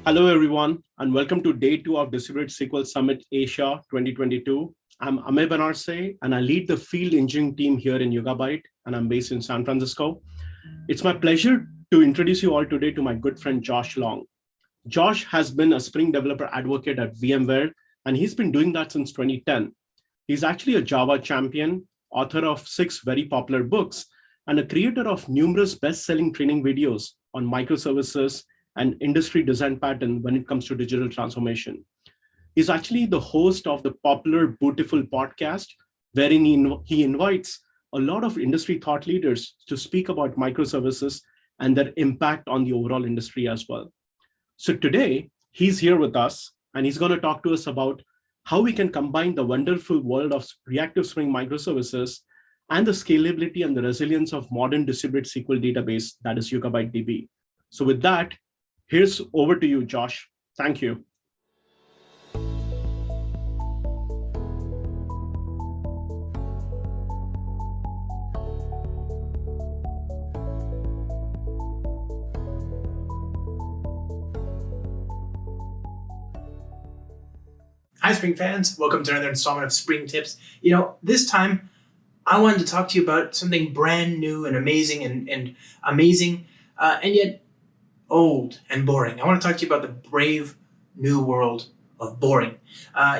Hello, everyone, and welcome to day two of Distributed SQL Summit Asia 2022. I'm Amir Banarse, and I lead the field engineering team here in Yugabyte, and I'm based in San Francisco. It's my pleasure to introduce you all today to my good friend Josh Long. Josh has been a Spring developer advocate at VMware, and he's been doing that since 2010. He's actually a Java champion, author of 6 very popular books, and a creator of numerous best-selling training videos on microservices and industry design pattern when it comes to digital transformation. He's actually the host of the popular Beautiful podcast, wherein he invites a lot of industry thought leaders to speak about microservices and their impact on the overall industry as well. So today, he's here with us, and he's going to talk to us about how we can combine the wonderful world of Reactive Spring microservices and the scalability and the resilience of modern distributed SQL database, that is YugabyteDB. So with that, here's over to you, Josh. Thank you. Hi, Spring fans. Welcome to another installment of Spring Tips. This time I wanted to talk to you about something brand new and amazing and yet old and boring. I want to talk to you about the brave new world of boring.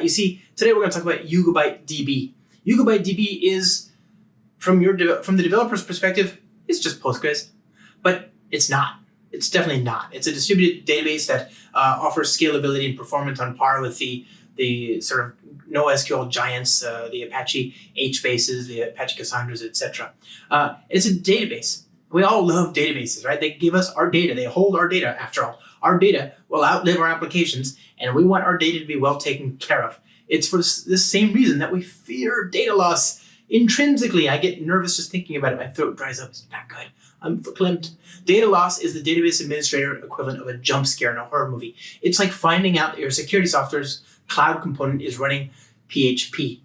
You see, today we're going to talk about YugabyteDB. YugabyteDB is, from the developer's perspective, it's just Postgres, but it's not. It's definitely not. It's a distributed database that offers scalability and performance on par with the sort of NoSQL giants, the Apache HBases, the Apache Cassandras, etc. It's a database. We all love databases, right? They give us our data. They hold our data. After all, our data will outlive our applications, and we want our data to be well taken care of. It's for this same reason that we fear data loss. Intrinsically, I get nervous just thinking about it. My throat dries up. It's not good. I'm verklempt. Data loss is the database administrator equivalent of a jump scare in a horror movie. It's like finding out that your security software's cloud component is running PHP.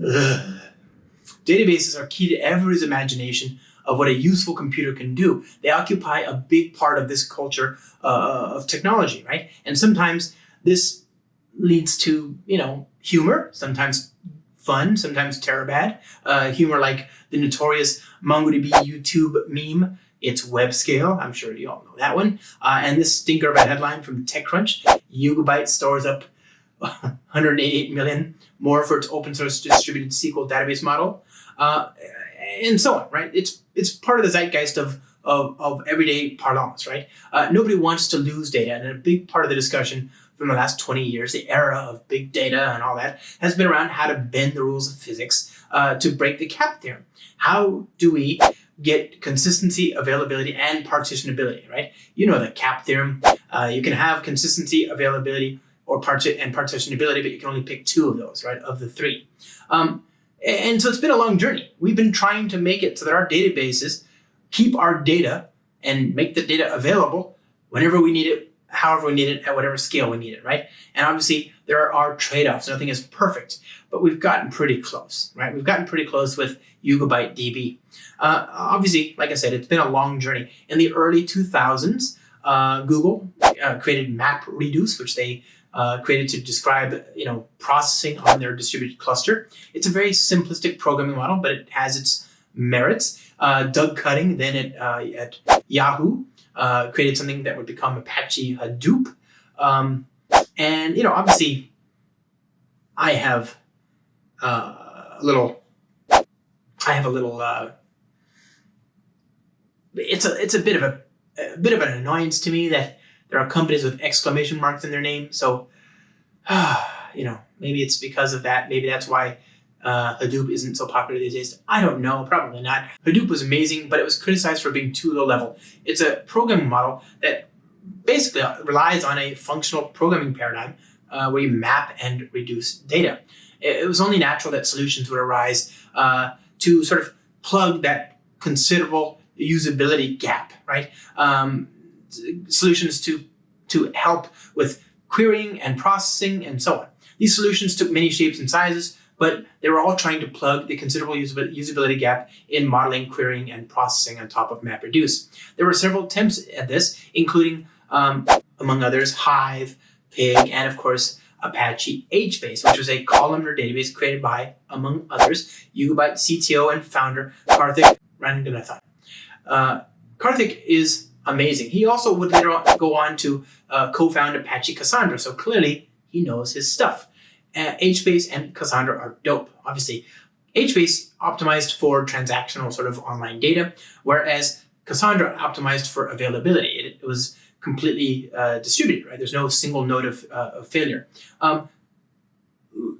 Ugh. Databases are key to everybody's imagination of what a useful computer can do. They occupy a big part of this culture of technology, right? And sometimes this leads to, humor, sometimes fun, sometimes terror bad. Humor like the notorious MongoDB YouTube meme, it's web scale. I'm sure you all know that one. And this stinker of a headline from TechCrunch, Yugabyte stores up 188 million more for its open source distributed SQL database model, and so on, right? It's part of the zeitgeist of everyday parlance, right? Nobody wants to lose data, and a big part of the discussion from the last 20 years, the era of big data and all that, has been around how to bend the rules of physics to break the CAP theorem. How do we get consistency, availability, and partitionability, right? You know the CAP theorem. You can have consistency, availability, or partitionability, but you can only pick 2 of those, right, of the 3. And so it's been a long journey. We've been trying to make it so that our databases keep our data and make the data available whenever we need it, however we need it, at whatever scale we need it, right? And obviously, there are trade-offs. Nothing is perfect, but we've gotten pretty close, right? We've gotten pretty close with YugabyteDB. Obviously, like I said, it's been a long journey. In the early 2000s, Google created MapReduce, which they created to describe, processing on their distributed cluster. It's a very simplistic programming model, but it has its merits. Doug Cutting, then at Yahoo, created something that would become Apache Hadoop. And obviously, I have a little. It's a bit of an annoyance to me that there are companies with exclamation marks in their name. So, maybe it's because of that. Maybe that's why Hadoop isn't so popular these days. I don't know. Probably not. Hadoop was amazing, but it was criticized for being too low level. It's a programming model that basically relies on a functional programming paradigm where you map and reduce data. It was only natural that solutions would arise to sort of plug that considerable usability gap, right? Solutions to help with querying and processing and so on. These solutions took many shapes and sizes, but they were all trying to plug the considerable usability gap in modeling, querying, and processing on top of MapReduce. There were several attempts at this, including among others, Hive, Pig, and of course, Apache HBase, which was a columnar database created by, among others, Yugabyte CTO and founder Karthik Ranganathan. Karthik is amazing. He also would later on go on to co-found Apache Cassandra, so clearly he knows his stuff. HBase and Cassandra are dope. Obviously, HBase optimized for transactional sort of online data, whereas Cassandra optimized for availability. It was completely distributed, right? There's no single node of failure.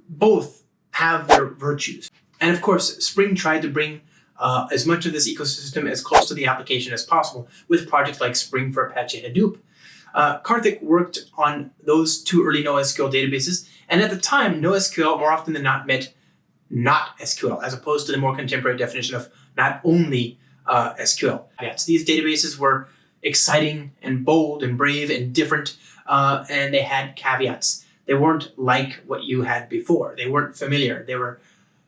Both have their virtues. And of course, Spring tried to bring as much of this ecosystem as close to the application as possible with projects like Spring for Apache Hadoop. Karthik worked on those two early NoSQL databases, and at the time, NoSQL more often than not meant not SQL, as opposed to the more contemporary definition of not only SQL. Yes, these databases were exciting and bold and brave and different, and they had caveats. They weren't like what you had before. They weren't familiar. They were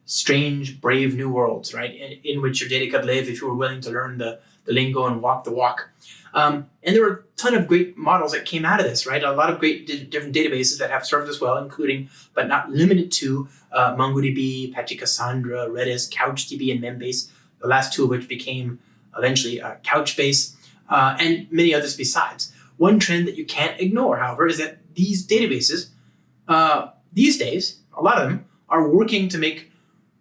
strange, brave new worlds, right, in which your data could live if you were willing to learn the lingo and walk the walk. And there were a ton of great models that came out of this, right? A lot of great different databases that have served us well, including, but not limited to, MongoDB, Apache Cassandra, Redis, CouchDB, and Membase, the last two of which became eventually Couchbase, and many others besides. One trend that you can't ignore, however, is that these databases, these days, a lot of them are working to make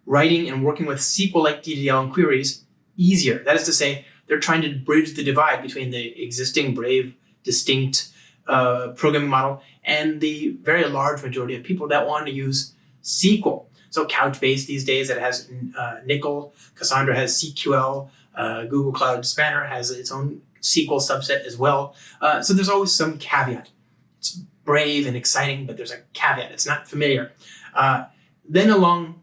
writing and working with SQL-like DDL and queries easier. That is to say, they're trying to bridge the divide between the existing brave, distinct programming model and the very large majority of people that want to use SQL. So Couchbase these days, that has Nickel, Cassandra has CQL, Google Cloud Spanner has its own SQL subset as well. So there's always some caveat. It's brave and exciting, but there's a caveat. It's not familiar. Then along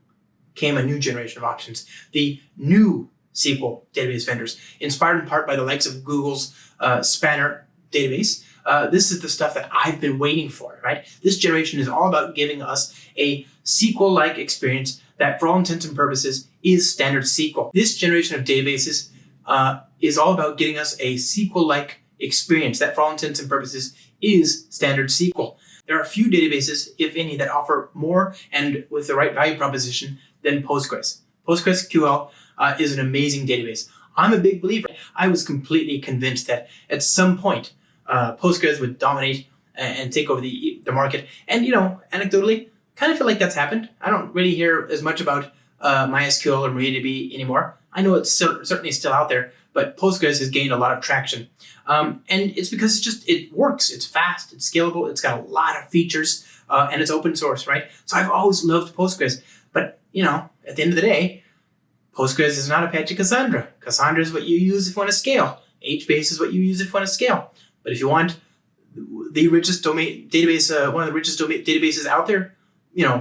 came a new generation of options. The new SQL database vendors, inspired in part by the likes of Google's Spanner database. This is the stuff that I've been waiting for, right? This generation is all about giving us a SQL-like experience that, for all intents and purposes, is standard SQL. This generation of databases is all about getting us a SQL-like experience that, for all intents and purposes, is standard SQL. There are a few databases, if any, that offer more and with the right value proposition than Postgres. PostgreSQL is an amazing database. I'm a big believer. I was completely convinced that at some point, Postgres would dominate and take over the market. And, anecdotally, kind of feel like that's happened. I don't really hear as much about MySQL or MariaDB anymore. I know it's certainly still out there, but Postgres has gained a lot of traction. And it's because it works. It's fast, it's scalable, it's got a lot of features, and it's open source, right? So I've always loved Postgres. But, at the end of the day, Postgres is not Apache Cassandra. Cassandra is what you use if you want to scale. HBase is what you use if you want to scale. But if you want the richest domain database, one of the richest databases out there,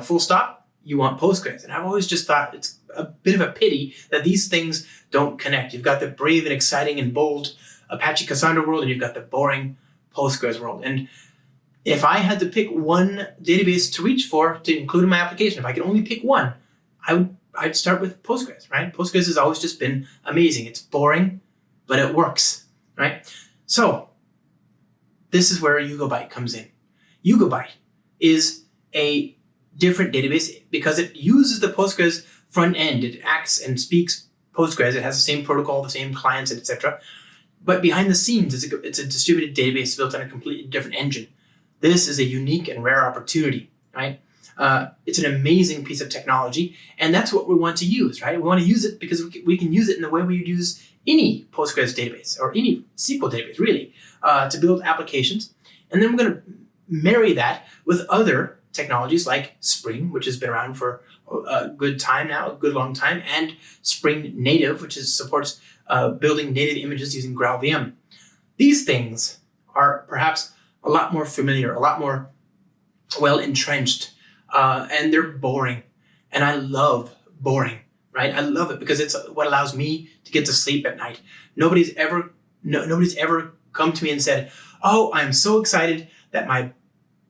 full stop, you want Postgres. And I've always just thought it's a bit of a pity that these things don't connect. You've got the brave and exciting and bold Apache Cassandra world, and you've got the boring Postgres world. And if I had to pick one database to reach for to include in my application, if I could only pick one, I'd start with Postgres, right? Postgres has always just been amazing. It's boring, but it works, right? So this is where Yugabyte comes in. Yugabyte is a different database because it uses the Postgres front end. It acts and speaks Postgres. It has the same protocol, the same clients, etc. But behind the scenes, it's a distributed database built on a completely different engine. This is a unique and rare opportunity, right? It's an amazing piece of technology, and that's what we want to use, right? We want to use it because we can use it in the way we would use any Postgres database or any SQL database, really, to build applications. And then we're going to marry that with other technologies like Spring, which has been around for a good time now, a good long time, and Spring Native, which supports building native images using GraalVM. These things are perhaps a lot more familiar, a lot more well-entrenched, and they're boring. And I love boring, right? I love it because it's what allows me to get to sleep at night. Nobody's ever come to me and said, "Oh, I'm so excited that my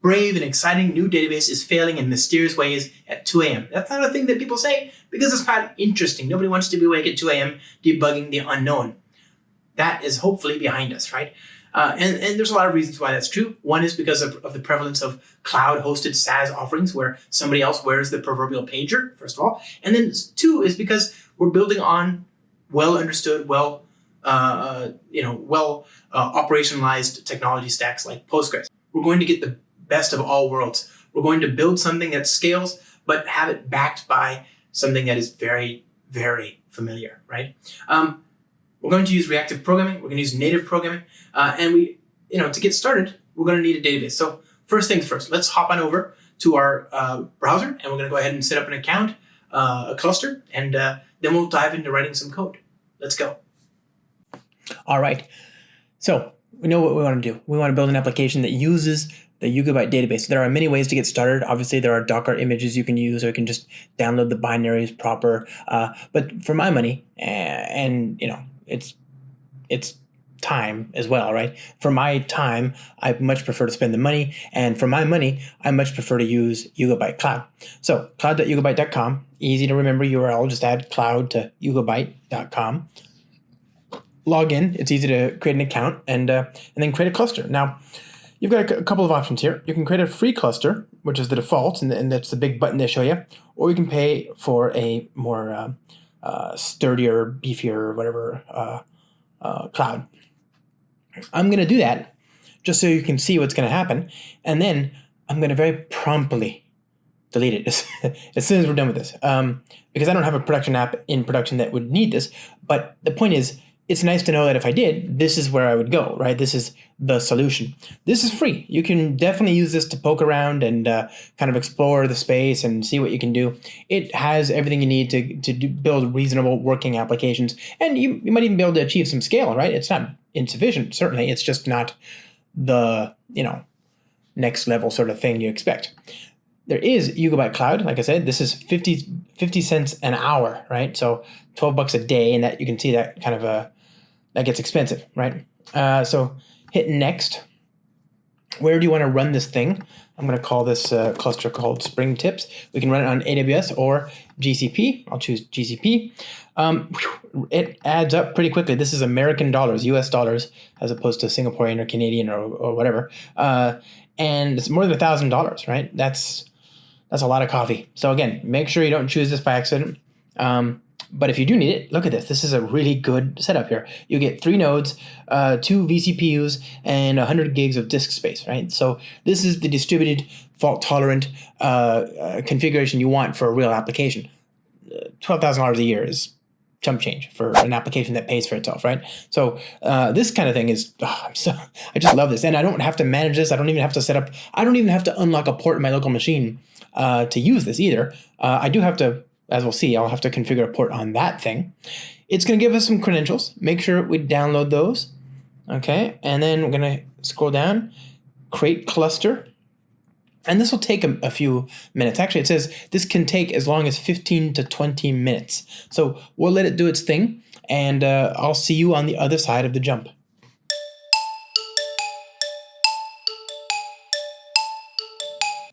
brave and exciting new database is failing in mysterious ways at 2 a.m. That's not a thing that people say because it's not interesting. Nobody wants to be awake at 2 a.m. debugging the unknown. that is hopefully behind us, right? And there's a lot of reasons why that's true. One is because of the prevalence of cloud-hosted SaaS offerings where somebody else wears the proverbial pager, first of all. And then two is because we're building on well-understood, operationalized technology stacks like Postgres. We're going to get the best of all worlds. We're going to build something that scales, but have it backed by something that is very, very familiar, right? We're going to use reactive programming. We're going to use native programming. And to get started, we're going to need a database. So first things first, let's hop on over to our browser, and we're going to go ahead and set up an account, a cluster, and then we'll dive into writing some code. Let's go. All right. So we know what we want to do. We want to build an application that uses the Yugabyte database. There are many ways to get started. Obviously, there are Docker images you can use, or you can just download the binaries proper. But for my money, and it's time as well, right? For my time, I much prefer to spend the money, and for my money, I much prefer to use Yugabyte Cloud. So cloud.yugabyte.com, easy to remember URL. Just add cloud to yugabyte.com. Log in. It's easy to create an account and then create a cluster. Now, you've got a couple of options here. You can create a free cluster, which is the default, and that's the big button they show you, or you can pay for a more sturdier, beefier, whatever cloud. I'm going to do that just so you can see what's going to happen, and then I'm going to very promptly delete it as soon as we're done with this, because I don't have a production app in production that would need this. But the point is, it's nice to know that if I did, this is where I would go, right? This is the solution. This is free. You can definitely use this to poke around and kind of explore the space and see what you can do. It has everything you need to build reasonable working applications. And you might even be able to achieve some scale, right? It's not insufficient, certainly. It's just not the, next level sort of thing you expect. There is Yugabyte Cloud. Like I said, this is 50 cents an hour, right? So $12 a day, and that you can see that kind of that gets expensive, right? So hit next. Where do you want to run this thing? I'm going to call this cluster called Spring Tips. We can run it on AWS or GCP. I'll choose GCP. It adds up pretty quickly. This is American dollars, US dollars, as opposed to Singaporean or Canadian or whatever. And it's more than $1,000, right? That's a lot of coffee. So again, make sure you don't choose this by accident. But if you do need it, look at this. This is a really good setup here. You get 3 nodes, 2 vCPUs, and 100 gigs of disk space, right? So this is the distributed, fault-tolerant configuration you want for a real application. $12,000 a year is chump change for an application that pays for itself, right? So this kind of thing is, I just love this. And I don't have to manage this. I don't even have to set up, I don't even have to unlock a port in my local machine to use this either. I do have to, as we'll see, I'll have to configure a port on that thing. It's going to give us some credentials. Make sure we download those. Okay, and then we're going to scroll down, create cluster. And this will take a few minutes. Actually, it says this can take as long as 15 to 20 minutes. So we'll let it do its thing, and I'll see you on the other side of the jump.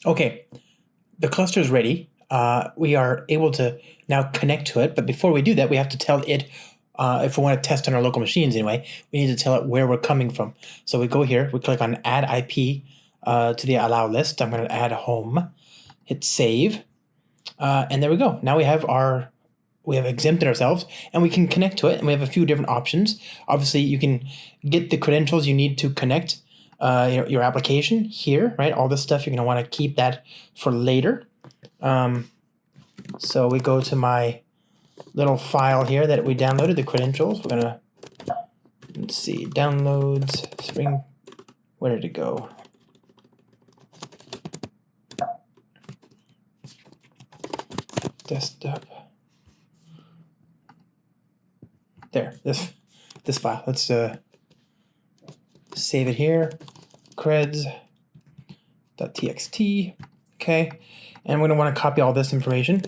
Okay, the cluster is ready. We are able to now connect to it, but before we do that, we have to tell it, if we want to test on our local machines anyway, we need to tell it where we're coming from. So we go here, we click on Add IP to the Allow list. I'm going to add home, hit Save, and there we go. Now we have exempted ourselves, and we can connect to it, and we have a few different options. Obviously, you can get the credentials you need to connect your application here, right? All this stuff, you're going to want to keep that for later. So we go to my little file here that we downloaded, the credentials. We're gonna, let's see, downloads, Spring, where did it go? Desktop. There, this file. Let's save it here. Creds.txt. Okay. And we're going to want to copy all this information,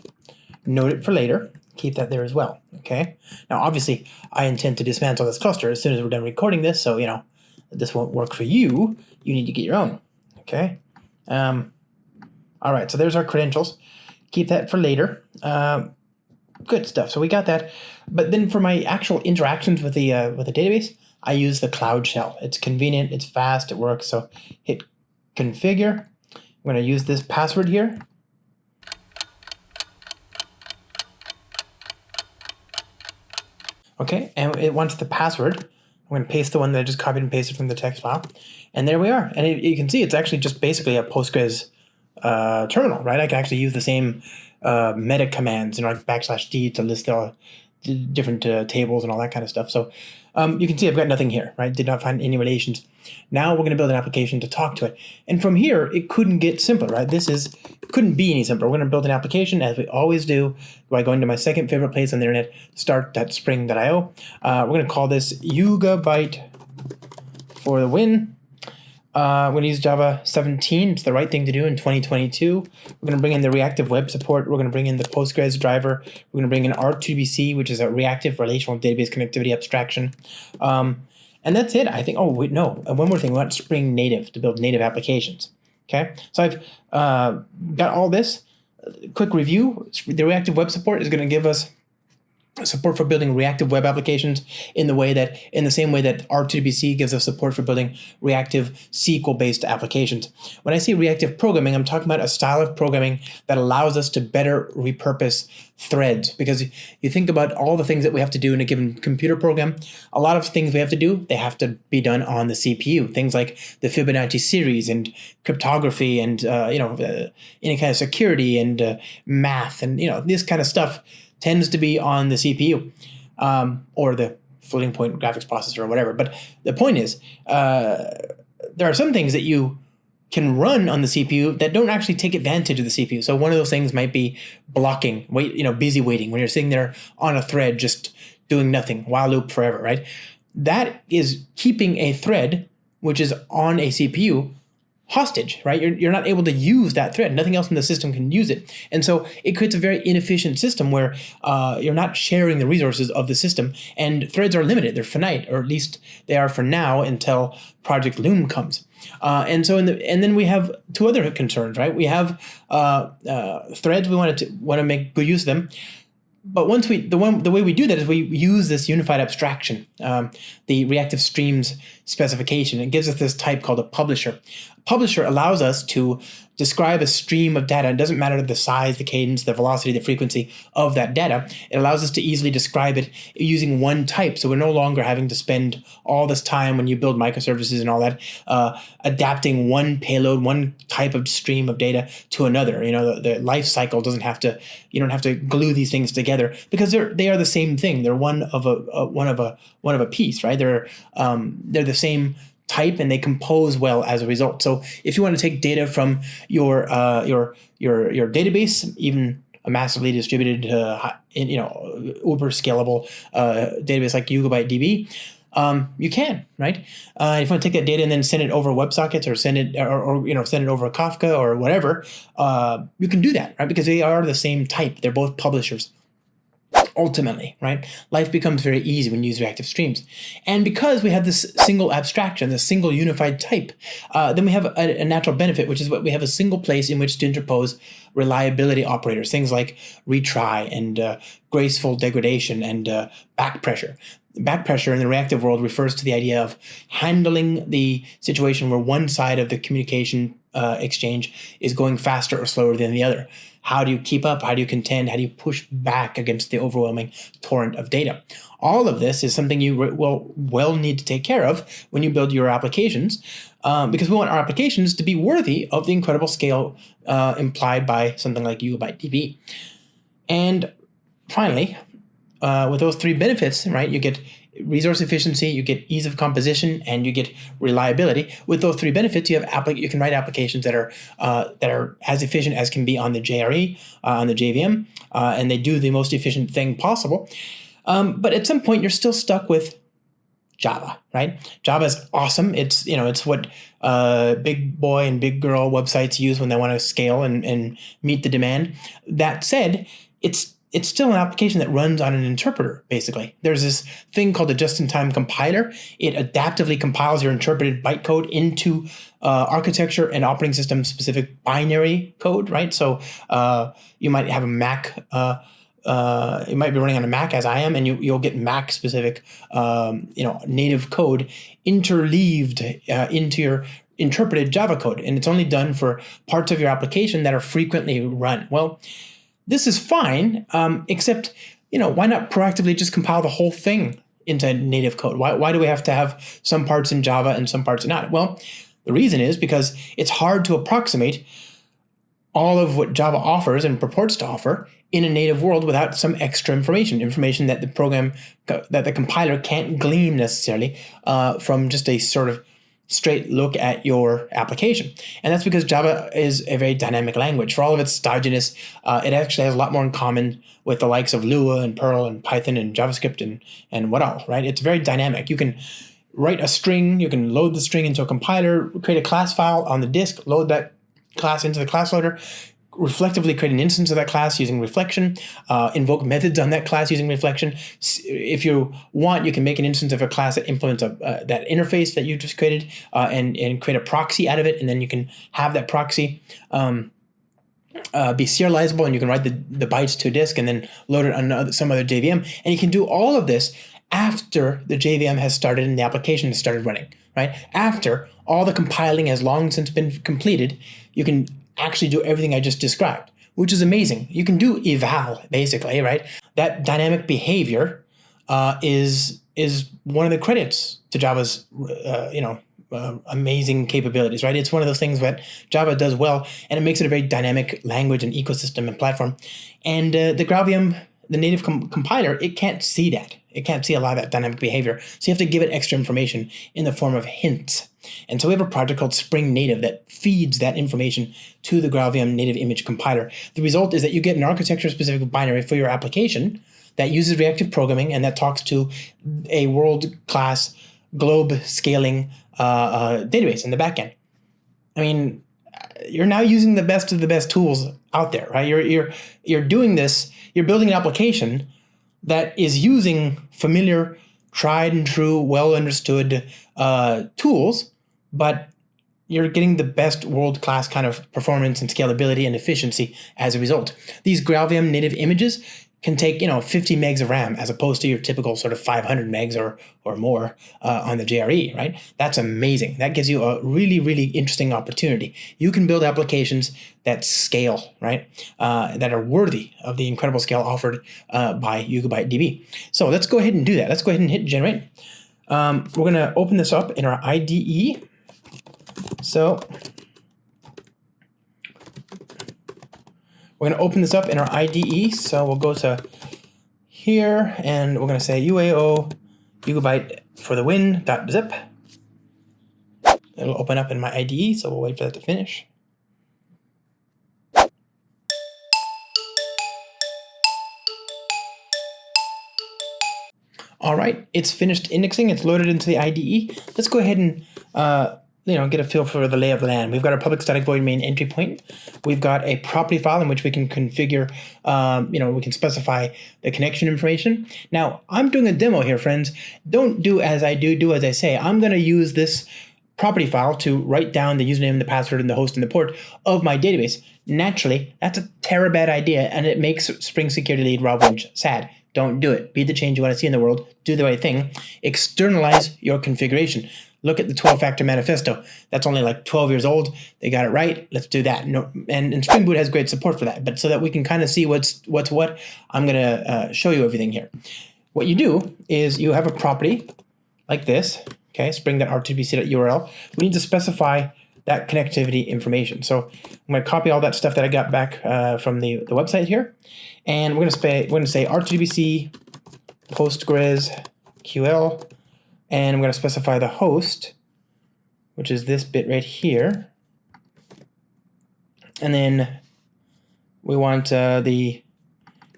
note it for later, keep that there as well, okay? Now, obviously, I intend to dismantle this cluster as soon as we're done recording this, so, this won't work for you. You need to get your own, okay? All right, so there's our credentials. Keep that for later. Good stuff, so we got that. But then for my actual interactions with the database, I use the Cloud Shell. It's convenient, it's fast, it works. So hit configure. I'm going to use this password here. Okay, and it wants the password. I'm going to paste the one that I just copied and pasted from the text file. And there we are. And you can see it's actually just basically a Postgres terminal, right? I can actually use the same meta commands, like \d to list all different tables and all that kind of stuff. So you can see I've got nothing here, right? Did not find any relations. Now we're going to build an application to talk to it. And from here, it couldn't get simpler, right? Couldn't be any simpler. We're going to build an application, as we always do, by going to my second favorite place on the internet, start.spring.io. We're going to call this Yugabyte for the win. We're going to use Java 17. It's the right thing to do in 2022. We're going to bring in the reactive web support. We're going to bring in the Postgres driver. We're going to bring in R2BC, which is a reactive relational database connectivity abstraction. And that's it, I think. Oh, wait, no. One more thing. We want Spring Native to build native applications. Okay, so I've got all this. Quick review. The reactive web support is going to give us support for building reactive web applications in the same way that R2BC gives us support for building reactive SQL-based applications. When I say reactive programming, I'm talking about a style of programming that allows us to better repurpose threads. Because you think about all the things that we have to do in a given computer program, a lot of things we have to do, they have to be done on the CPU. Things like the Fibonacci series and cryptography and any kind of security and math and this kind of stuff tends to be on the CPU or the floating point graphics processor or whatever. But the point is, there are some things that you can run on the CPU that don't actually take advantage of the CPU. So one of those things might be blocking, busy waiting, when you're sitting there on a thread just doing nothing, while loop forever, right? That is keeping a thread which is on a CPU hostage, right? You're not able to use that thread. Nothing else in the system can use it. And so it creates a very inefficient system where you're not sharing the resources of the system, and threads are limited. They're finite, or at least they are for now until Project Loom comes. And then we have two other concerns, right? We have threads. We want to make good use of them. But the way we do that is we use this unified abstraction, the reactive streams specification. It gives us this type called a publisher. Publisher allows us to describe a stream of data. It doesn't matter the size, the cadence, the velocity, the frequency of that data. It allows us to easily describe it using one type. So we're no longer having to spend all this time when you build microservices and all that, adapting one payload, one type of stream of data to another. The life cycle doesn't have to, you don't have to glue these things together because they are the same thing. They're one of a piece, right? They're the same type, and they compose well as a result. So if you want to take data from your database, even a massively distributed, uber scalable database like YugabyteDB, you can, right? If you want to take that data and then send it over WebSockets or send it over Kafka or whatever, you can do that, right? Because they are the same type. They're both publishers. Ultimately, right? Life becomes very easy when you use reactive streams. And because we have this single abstraction, this single unified type, then we have a natural benefit, which is what we have a single place in which to interpose reliability operators, things like retry and graceful degradation and back pressure. Back pressure in the reactive world refers to the idea of handling the situation where one side of the communication exchange is going faster or slower than the other. How do you keep up? How do you contend? How do you push back against the overwhelming torrent of data? All of this is something you will need to take care of when you build your applications, because we want our applications to be worthy of the incredible scale implied by something like YugabyteDB. And finally, with those three benefits, right, you get resource efficiency, you get ease of composition, and you get reliability. With those three benefits, you can write applications that are as efficient as can be on the JRE, on the JVM, and they do the most efficient thing possible. But at some point, you're still stuck with Java, right? Java is awesome. It's what big boy and big girl websites use when they want to scale and meet the demand. That said, it's still an application that runs on an interpreter, basically. There's this thing called a just-in-time compiler. It adaptively compiles your interpreted bytecode into architecture and operating system-specific binary code, right? So you might have a Mac it might be running on a Mac as I am, and you'll get Mac specific, native code interleaved into your interpreted Java code, and it's only done for parts of your application that are frequently run. Well, this is fine, except why not proactively just compile the whole thing into native code? Why do we have to have some parts in Java and some parts not? Well, the reason is because it's hard to approximate all of what Java offers and purports to offer in a native world without some extra information that the compiler can't glean necessarily from just a sort of straight look at your application. And that's because Java is a very dynamic language. For all of its stodginess, it actually has a lot more in common with the likes of Lua and Perl and Python and JavaScript and what else, right? It's very dynamic. You can write a string, you can load the string into a compiler, create a class file on the disk, load that class into the class loader, reflectively create an instance of that class using reflection, invoke methods on that class using reflection. If you want, you can make an instance of a class that implements that interface that you just created and create a proxy out of it, and then you can have that proxy be serializable, and you can write the bytes to a disk and then load it on some other JVM. And you can do all of this after the JVM has started and the application has started running, right? After all the compiling has long since been completed, you can actually do everything I just described, which is amazing. You can do eval, basically, right? That dynamic behavior is one of the credits to Java's, amazing capabilities, right? It's one of those things that Java does well, and it makes it a very dynamic language and ecosystem and platform. And the Graalvm, the native compiler, it can't see that. It can't see a lot of that dynamic behavior. So you have to give it extra information in the form of hints. And so we have a project called Spring Native that feeds that information to the Graalvm native image compiler. The result is that you get an architecture-specific binary for your application that uses reactive programming and that talks to a world-class globe scaling database in the backend. I mean, you're now using the best of the best tools out there, right? You're doing this. You're building an application that is using familiar, tried and true, well understood tools, but you're getting the best world-class kind of performance and scalability and efficiency as a result. These Graalvm native images can take 50 megs of RAM as opposed to your typical sort of 500 megs or more on the JRE, right? That's amazing. That gives you a really, really interesting opportunity. You can build applications that scale, right? That are worthy of the incredible scale offered by YugabyteDB. So let's go ahead and do that. Let's go ahead and hit generate. We're going to open this up in our IDE. So we're going to open this up in our IDE. So we'll go to here and we're going to say UAO Yugabyte for the win.zip. It'll open up in my IDE, so we'll wait for that to finish. All right, it's finished indexing. It's loaded into the IDE. Let's go ahead and get a feel for the lay of the land. We've got our public static void main entry point. We've got a property file in which we can configure, we can specify the connection information. Now, I'm doing a demo here, friends. Don't do as I do, do as I say. I'm going to use this property file to write down the username, the password, and the host and the port of my database. Naturally, that's a terabad idea, and it makes Spring Security Lead Rob Winch sad. Don't do it. Be the change you want to see in the world. Do the right thing. Externalize your configuration. Look at the 12-factor manifesto. That's only like 12 years old. They got it right. Let's do that. No, and Spring Boot has great support for that. But so that we can kind of see what's what, I'm going to show you everything here. What you do is you have a property like this, okay, spring.rtbc.url. We need to specify that connectivity information. So I'm going to copy all that stuff that I got back from the website here. And we're going to say RTBC PostgreSQL. And I'm going to specify the host, which is this bit right here. And then we want the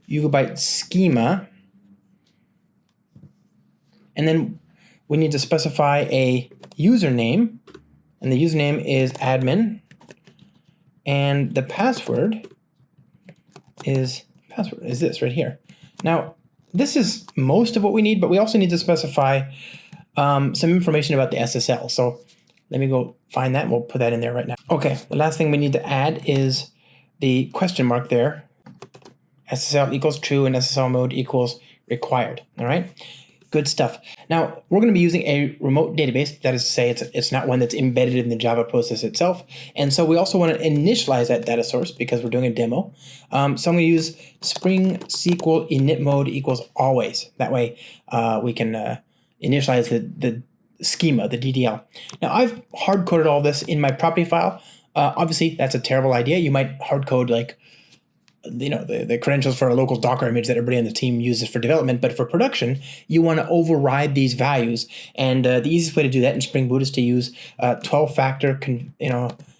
Yugabyte schema. And then we need to specify a username. And the username is admin. And the password is this right here. Now, this is most of what we need, but we also need to specify some information about the SSL. So let me go find that and we'll put that in there right now. Okay, the last thing we need to add is the question mark there SSL equals true and SSL mode equals required. All right, good stuff. Now we're going to be using a remote database. That is to say, it's not one that's embedded in the Java process itself. And so we also want to initialize that data source because we're doing a demo. So I'm going to use Spring SQL init mode equals always. That way we can initialize the schema, the DDL. Now I've hard coded all this in my property file. Obviously, that's a terrible idea. You might hard code like the credentials for a local Docker image that everybody on the team uses for development, but for production, you want to override these values. And the easiest way to do that in Spring Boot is to use 12-factor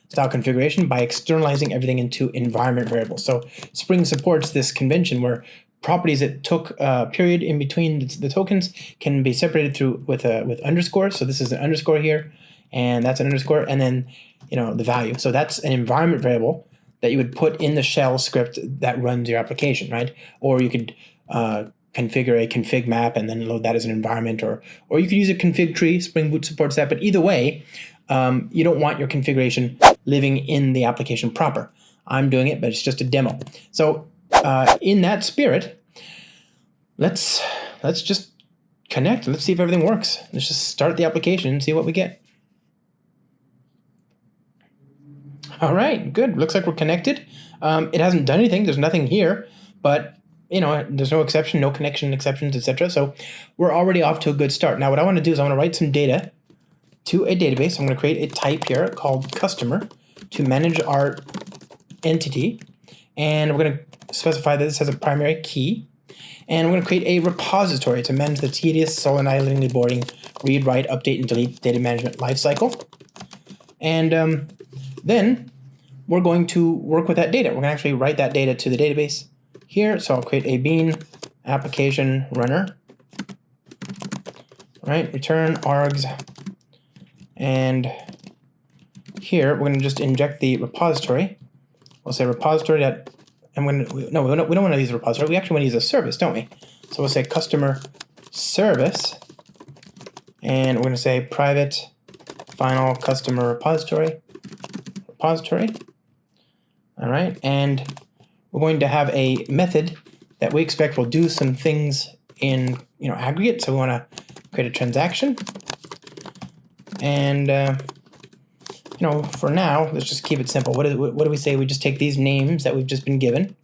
style configuration by externalizing everything into environment variables. So Spring supports this convention where properties that took a period in between the tokens can be separated through with underscores. So this is an underscore here, and that's an underscore, and then the value. So that's an environment variable that you would put in the shell script that runs your application, right? Or you could configure a config map and then load that as an environment, or you could use a config tree. Spring Boot supports that, but either way, you don't want your configuration living in the application proper. I'm doing it, but it's just a demo. So in that spirit, let's just connect. Let's see if everything works. Let's just start the application and see what we get. All right, good. Looks like we're connected. It hasn't done anything. There's nothing here, but there's no exception, no connection exceptions, etc. So we're already off to a good start. Now, what I want to do is I want to write some data to a database. I'm going to create a type here called customer to manage our entity, and we're going to specify that this has a primary key, and we're going to create a repository to manage the tedious, solenoidally boring read, write, update, and delete data management lifecycle. And then we're going to work with that data. We're going to actually write that data to the database here. So I'll create a bean application runner, right? Return args. And here we're going to just inject the repository. We'll say repository that, and we don't want to use a repository. We actually want to use a service, don't we? So we'll say customer service, and we're going to say private final customer repository. All right, and we're going to have a method that we expect will do some things in aggregate. So we want to create a transaction, and for now, let's just keep it simple. What do we say? We just take these names that we've just been given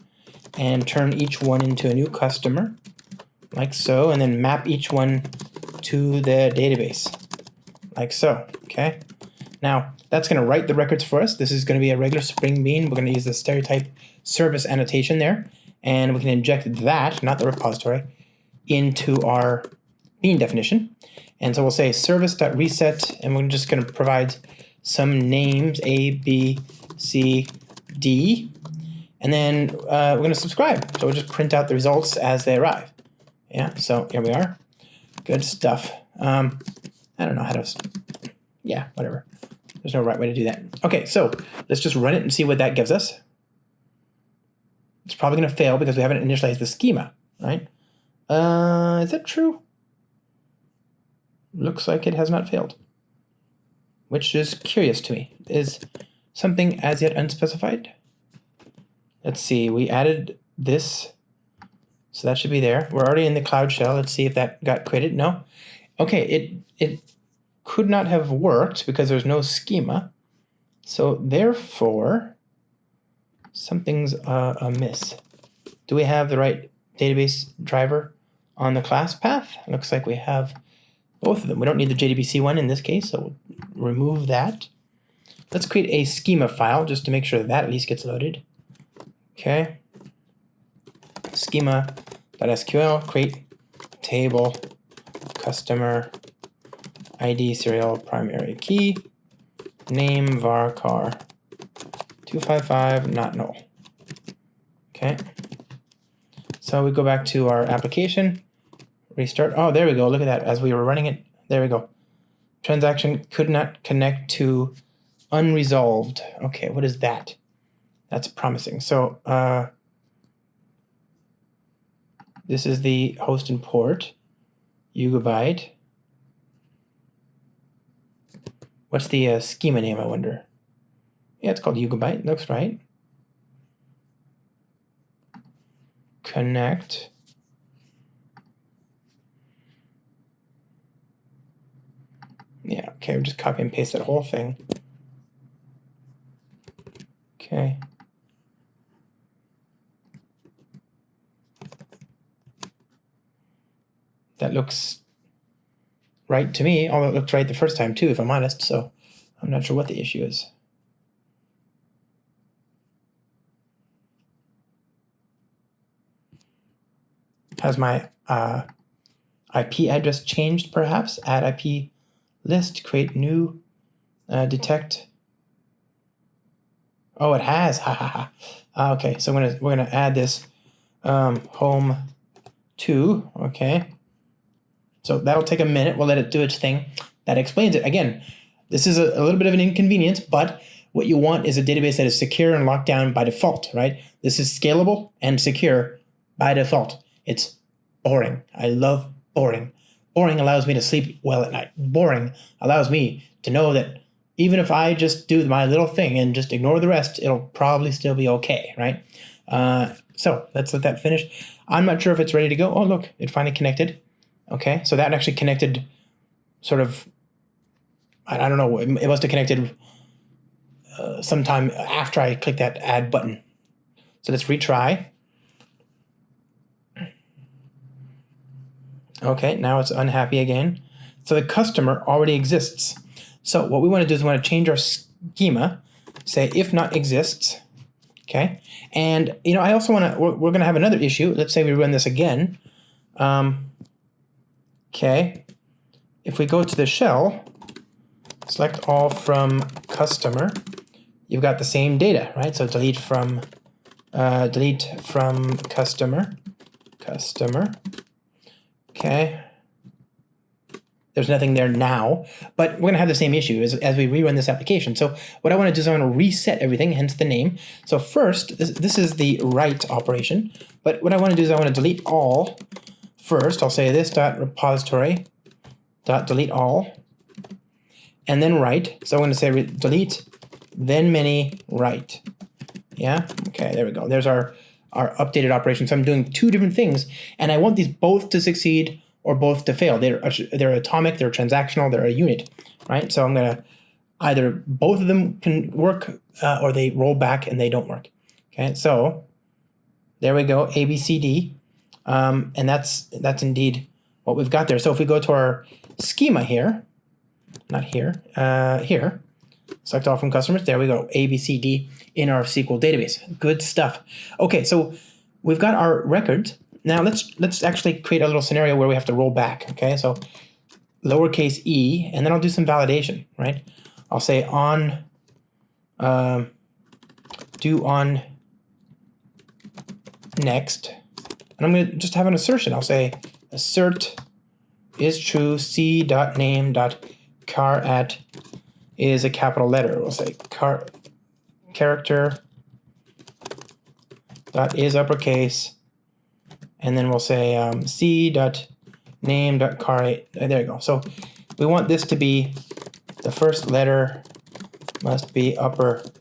and turn each one into a new customer, like so, and then map each one to the database, like so. Okay. Now, that's going to write the records for us. This is going to be a regular Spring Bean. We're going to use the stereotype service annotation there, and we can inject that, not the repository, into our bean definition. And so we'll say service.reset, and we're just going to provide some names, A, B, C, D, and then we're going to subscribe. So we'll just print out the results as they arrive. Yeah, so here we are. Good stuff. I don't know how to... Yeah, whatever. There's no right way to do that. Okay, so let's just run it and see what that gives us. It's probably going to fail because we haven't initialized the schema, right? Is that true? Looks like it has not failed, which is curious to me. Is something as yet unspecified? Let's see, we added this, so that should be there. We're already in the Cloud Shell. Let's see if that got created. No. Okay, it could not have worked because there's no schema. So therefore, something's amiss. Do we have the right database driver on the class path? It looks like we have both of them. We don't need the JDBC one in this case, so we'll remove that. Let's create a schema file just to make sure that at least gets loaded. Okay. Schema.sql, create table, customer, ID, serial, primary key, name, varchar, 255, not null. Okay. So we go back to our application, restart. Oh, there we go. Look at that. As we were running it, there we go. Transaction could not connect to unresolved. Okay, what is that? That's promising. So this is the host and port, Yugabyte. What's the schema name, I wonder? Yeah, it's called Yugabyte. Looks right. connect. Yeah, okay, we'll just copy and paste that whole thing. Okay. That looks right to me, although it looked right the first time too, if I'm honest, so I'm not sure what the issue is. Has my IP address changed, perhaps? Add IP list, create new, detect. Oh, it has. Ha ha ha. Okay, so we're gonna add this home 2. Okay. So that'll take a minute. We'll let it do its thing. That explains it. Again, this is a little bit of an inconvenience, but what you want is a database that is secure and locked down by default, right? This is scalable and secure by default. It's boring. I love boring. Boring allows me to sleep well at night. Boring allows me to know that even if I just do my little thing and just ignore the rest, it'll probably still be okay, right? So let's let that finish. I'm not sure if it's ready to go. Oh, look, it finally connected. Okay, so that actually connected sort of, I don't know, it must have connected sometime after I clicked that add button. So let's retry. Okay, now it's unhappy again. So the customer already exists. So what we want to do is we want to change our schema, say if not exists. Okay, and I also want to, we're going to have another issue. Let's say we run this again. Okay, if we go to the shell, select all from customer, you've got the same data, right? So delete from customer. Okay. There's nothing there now, but we're going to have the same issue as we rerun this application. So what I want to do is I want to reset everything, hence the name. So first, this is the write operation, but what I want to do is I want to delete all first. I'll say this dot repository dot delete all, and then write. So I'm going to say delete, then many write. Yeah, okay, there we go. There's our updated operation. So I'm doing two different things, and I want these both to succeed or both to fail. They're atomic, they're transactional, they're a unit, right? So I'm gonna either both of them can work or they roll back and they don't work. Okay, so there we go, A, B, C, D, and that's indeed what we've got there. So if we go to our schema here, not here, here, select all from customers, there we go, A, B, C, D in our SQL database. Good stuff. Okay, so we've got our records. Now let's actually create a little scenario where we have to roll back. Okay, so lowercase e, and then I'll do some validation, right? I'll say on, do on next, and I'm going to just have an assertion. I'll say assert is true, c.name.char at is a capital letter. We'll say character dot is uppercase, and then we'll say c.name.char. There you go. So we want this to be the first letter must be uppercase.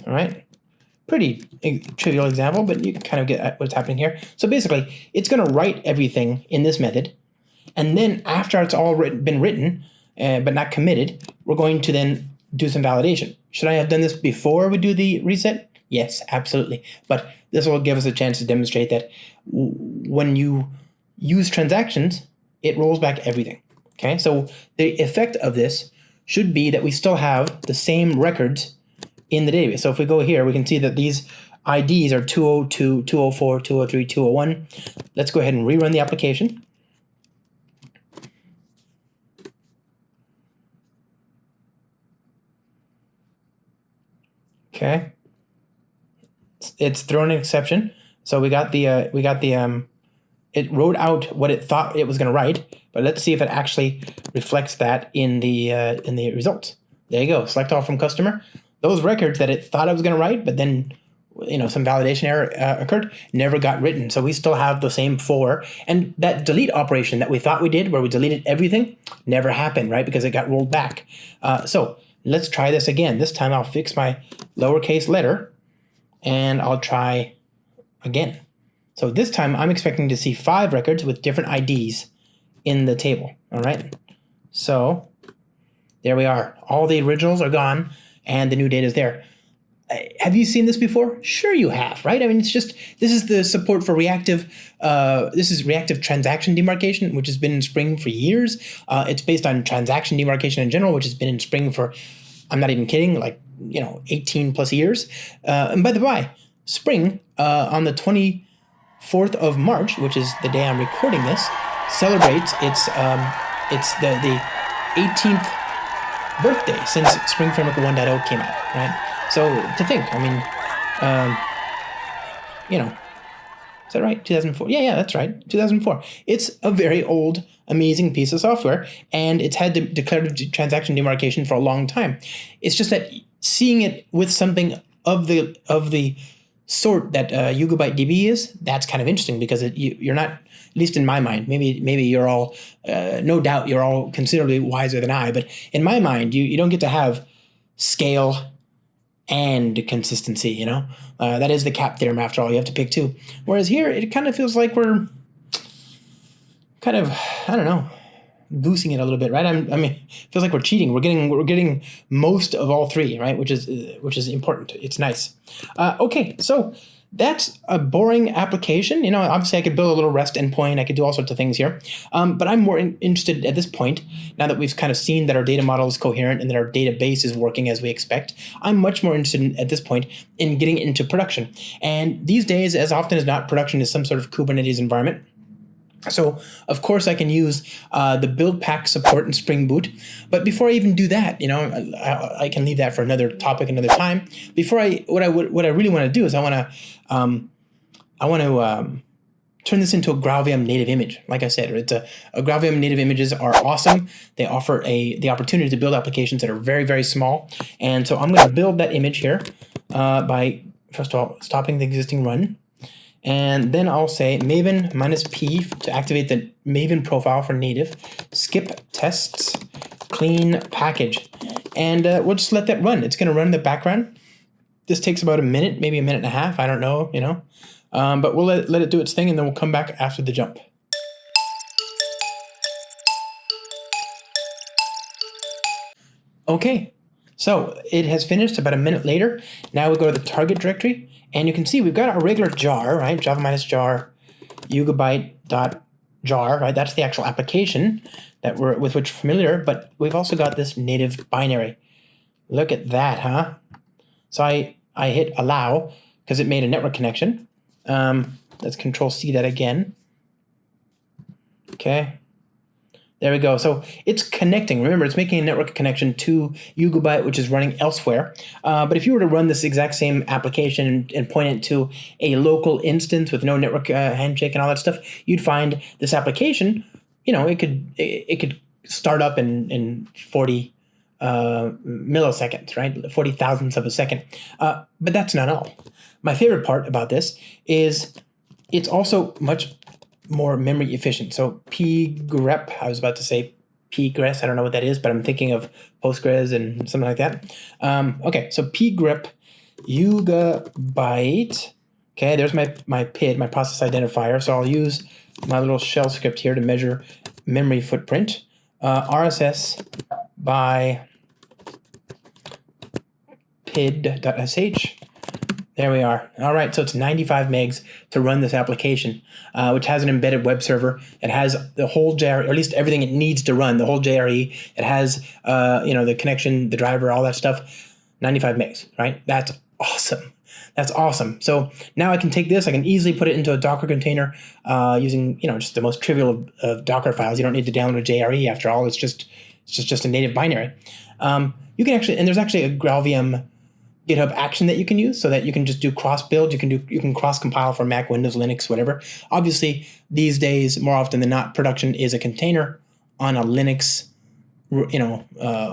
All right. Pretty trivial example, but you can kind of get what's happening here. So basically, it's going to write everything in this method, and then after it's all been written, but not committed, we're going to then do some validation. Should I have done this before we do the reset? Yes, absolutely. But this will give us a chance to demonstrate that when you use transactions, it rolls back everything. Okay, so the effect of this should be that we still have the same records in the database. So if we go here, we can see that these IDs are 202, 204, 203, 201. Let's go ahead and rerun the application. Okay, it's thrown an exception. So we got the it wrote out what it thought it was going to write, but let's see if it actually reflects that in the results. There you go. Select all from customer. Those records that it thought it was going to write, but then some validation error occurred, never got written. So we still have the same 4, and that delete operation that we thought we did, where we deleted everything, never happened, right? Because it got rolled back. So let's try this again. This time I'll fix my lowercase letter, and I'll try again. So this time I'm expecting to see 5 records with different IDs in the table. All right. So there we are. All the originals are gone and the new data is there. Have you seen this before? Sure you have, right? I mean, this is the support for reactive transaction demarcation, which has been in Spring for years. It's based on transaction demarcation in general, which has been in Spring for, I'm not even kidding, 18 plus years. And by the way, Spring on the 24th of March, which is the day I'm recording this, celebrates it's the 18th birthday since Spring Framework 1.0 came out, right? So to think, I mean, is that right? 2004? Yeah, that's right. 2004. It's a very old, amazing piece of software, and it's had declarative transaction demarcation for a long time. It's just that seeing it with something of the sort that YugabyteDB is, that's kind of interesting because you're not, at least in my mind, maybe you're all, no doubt you're all considerably wiser than I, but in my mind, you don't get to have scale and consistency, that is the cap theorem after all. You have to pick 2. Whereas here, it kind of feels like we're kind of, I don't know, boosting it a little bit, right? I mean, it feels like we're cheating. We're getting most of all 3, right? Which is important. It's nice. Okay, so that's a boring application. Obviously I could build a little REST endpoint. I could do all sorts of things here. But I'm more interested at this point, now that we've kind of seen that our data model is coherent and that our database is working as we expect, I'm much more interested at this point in getting into production. And these days, as often as not, production is some sort of Kubernetes environment. So, of course, I can use the build pack support in Spring Boot. But before I even do that, I can leave that for another topic, another time. What I really want to do is I want to turn this into a Graalvm native image. Like I said, a Graalvm native images are awesome. They offer the opportunity to build applications that are very, very small. And so I'm going to build that image here by, first of all, stopping the existing run. And then I'll say maven -p to activate the maven profile for native, skip tests, clean package. And we'll just let that run. It's going to run in the background. This takes about a minute, maybe a minute and a half. I don't know, but we'll let it do its thing, and then we'll come back after the jump. Okay, so it has finished about a minute later. Now we go to the target directory. And you can see we've got our regular jar, right? Java -jar, yugabyte.jar, right? That's the actual application that with which we're familiar, but we've also got this native binary. Look at that, huh? So I hit allow because it made a network connection. Let's Control-C that again. Okay. There we go. So it's connecting. Remember, it's making a network connection to Yugabyte, which is running elsewhere. But if you were to run this exact same application and point it to a local instance with no network handshake and all that stuff, you'd find this application, it could start up in 40 milliseconds, right? 40 thousandths of a second. But that's not all. My favorite part about this is it's also much more memory efficient. So pgrep, I was about to say pgres, I don't know what that is, but I'm thinking of Postgres and something like that. Okay, so pgrep Yugabyte. Okay, there's my PID, my process identifier. So I'll use my little shell script here to measure memory footprint. RSS by pid.sh. There we are. All right, so it's 95 megs to run this application, which has an embedded web server. It has the whole JRE, or at least everything it needs to run, the whole JRE. It has, the connection, the driver, all that stuff. 95 megs, right? That's awesome. That's awesome. So now I can take this, I can easily put it into a Docker container using, just the most trivial of Docker files. You don't need to download a JRE after all. It's just a native binary. You can actually, and there's actually a Graalvm GitHub action that you can use so that you can just do cross build. You can cross compile for Mac, Windows, Linux, whatever. Obviously, these days, more often than not, production is a container on a Linux,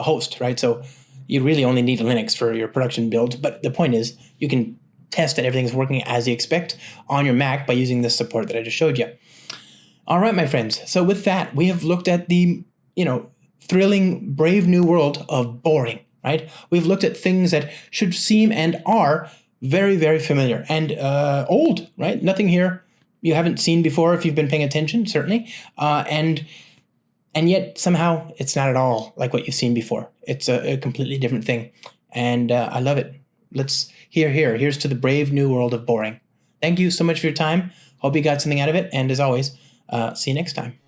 host, right? So you really only need Linux for your production builds. But the point is, you can test that everything's working as you expect on your Mac by using this support that I just showed you. All right, my friends. So with that, we have looked at the, thrilling, brave new world of boring. Right? We've looked at things that should seem and are very, very familiar and old, right? Nothing here you haven't seen before if you've been paying attention, certainly. And yet somehow it's not at all like what you've seen before. It's a completely different thing. And I love it. Here's to the brave new world of boring. Thank you so much for your time. Hope you got something out of it. And as always, see you next time.